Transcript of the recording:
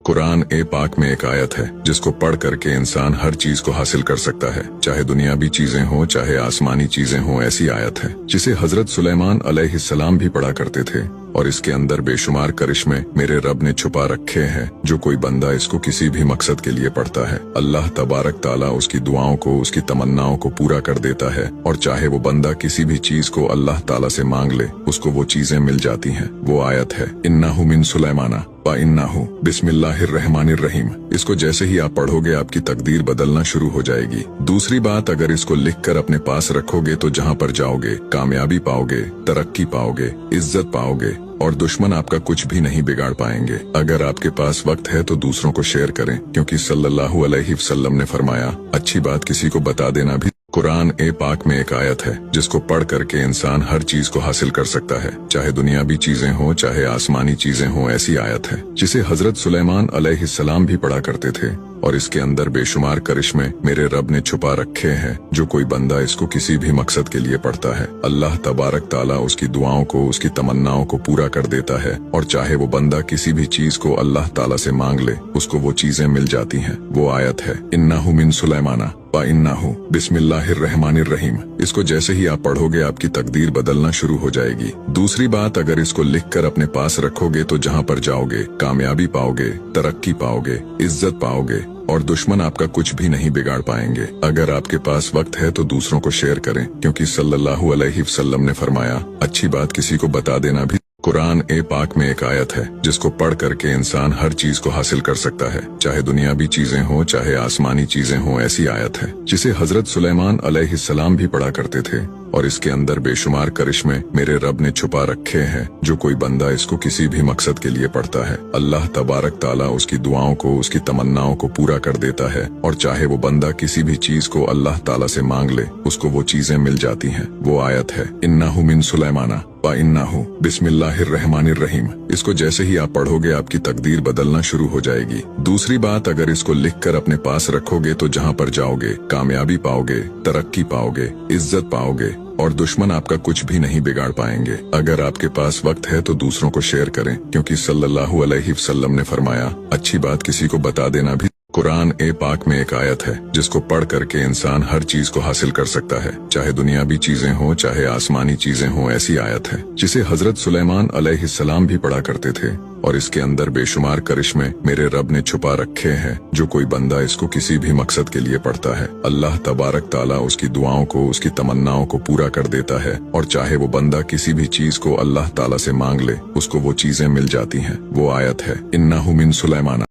कुरान ए पाक में एक आयत है जिसको पढ़ करके इंसान हर चीज को हासिल कर सकता है, चाहे दुनियावी चीजें हों चाहे आसमानी चीजें हों। ऐसी आयत है जिसे हजरत सुलेमान अलैहिस्सलाम भी पढ़ा करते थे और इसके अंदर बेशुमार करिश्मे मेरे रब ने छुपा रखे हैं। जो कोई बंदा इसको किसी भी मकसद के लिए पढ़ता है, अल्लाह तबारक ताला उसकी दुआओं को, उसकी तमन्नाओं को पूरा कर देता है। और चाहे वो बंदा किसी भी चीज को अल्लाह ताला से मांग ले, उसको वो चीजें मिल जाती हैं। वो आयत है इन्नहु मिन सुलेमाना व इन्नहु बिस्मिल्लाहिर्रहमानिर्रहीम। इसको जैसे ही आप पढ़ोगे आपकी तकदीर बदलना शुरू हो जाएगी। दूसरी बात, अगर इसको लिखकर अपने पास रखोगे तो जहाँ पर जाओगे कामयाबी पाओगे, तरक्की पाओगे, इज्जत पाओगे और दुश्मन आपका कुछ भी नहीं बिगाड़ पाएंगे। अगर आपके पास वक्त है तो दूसरों को शेयर करें, क्योंकि सल्लल्लाहु अलैहि वसल्लम ने फरमाया, अच्छी बात किसी को बता देना भी। कुरान ए पाक में एक आयत है जिसको पढ़ करके इंसान हर चीज को हासिल कर सकता है, चाहे दुनियावी चीजें हों चाहे आसमानी चीजें हों। ऐसी आयत है जिसे हजरत सुलेमान अलैहिस्सलाम भी पढ़ा करते थे और इसके अंदर बेशुमार करिश्मे मेरे रब ने छुपा रखे हैं। जो कोई बंदा इसको किसी भी मकसद के लिए पढ़ता है, अल्लाह तबारक ताला उसकी दुआओं को, उसकी तमन्नाओं को पूरा कर देता है। और चाहे वो बंदा किसी भी चीज को अल्लाह ताला से मांग ले, उसको वो चीजें मिल जाती हैं। वो आयत है इन्नहु मिन सुलेमाना व इन्नहु बिस्मिल्लाहिर्रहमानिर्रहीम। इसको जैसे ही आप पढ़ोगे आपकी तकदीर बदलना शुरू हो जाएगी। दूसरी बात, अगर इसको लिखकर अपने पास रखोगे तो जहाँ पर जाओगे कामयाबी पाओगे, तरक्की पाओगे, इज्जत पाओगे और दुश्मन आपका कुछ भी नहीं बिगाड़ पाएंगे। अगर आपके पास वक्त है तो दूसरों को शेयर करें, क्योंकि सल्लल्लाहु अलैहि वसल्लम ने फरमाया, अच्छी बात किसी को बता देना भी। कुरान ए पाक में एक आयत है जिसको पढ़ करके इंसान हर चीज को हासिल कर सकता है, चाहे दुनियावी चीजें हों चाहे आसमानी चीजें हों। ऐसी आयत है जिसे हजरत सुलेमान अलैहिस्सलाम भी पढ़ा करते थे और इसके अंदर बेशुमार करिश्मे मेरे रब ने छुपा रखे हैं। जो कोई बंदा इसको किसी भी मकसद के लिए पढ़ता है, अल्लाह तबारक ताला उसकी दुआओं को, उसकी तमन्नाओं को पूरा कर देता है। और चाहे वो बंदा किसी भी चीज को अल्लाह ताला से मांग ले, उसको वो चीजें मिल जाती हैं। वो आयत है इन्नहु मिन सुलेमाना व इन्नहु बिस्मिल्लाहिर्रहमानिर्रहीम। इसको जैसे ही आप पढ़ोगे आपकी तकदीर बदलना शुरू हो जाएगी। दूसरी बात, अगर इसको लिखकर अपने पास रखोगे तो जहाँ पर जाओगे कामयाबी पाओगे, तरक्की पाओगे, इज्जत पाओगे और दुश्मन आपका कुछ भी नहीं बिगाड़ पाएंगे। अगर आपके पास वक्त है तो दूसरों को शेयर करें, क्योंकि सल्लल्लाहु अलैहि वसल्लम ने फरमाया, अच्छी बात किसी को बता देना भी। कुरान ए पाक में एक आयत है जिसको पढ़ करके इंसान हर चीज को हासिल कर सकता है, चाहे दुनियावी चीजें हों चाहे आसमानी चीजें हों। ऐसी आयत है जिसे हजरत सुलेमान अलैहिस्सलाम भी पढ़ा करते थे और इसके अंदर बेशुमार करिश्मे मेरे रब ने छुपा रखे हैं। जो कोई बंदा इसको किसी भी मकसद के लिए पढ़ता है, अल्लाह तबारक ताला उसकी दुआओं को, उसकी तमन्नाओं को पूरा कर देता है। और चाहे वो बंदा किसी भी चीज को अल्लाह ताला से मांग ले, उसको वो चीजें मिल जाती हैं। वो आयत है इन्नहु मिन सुलेमाना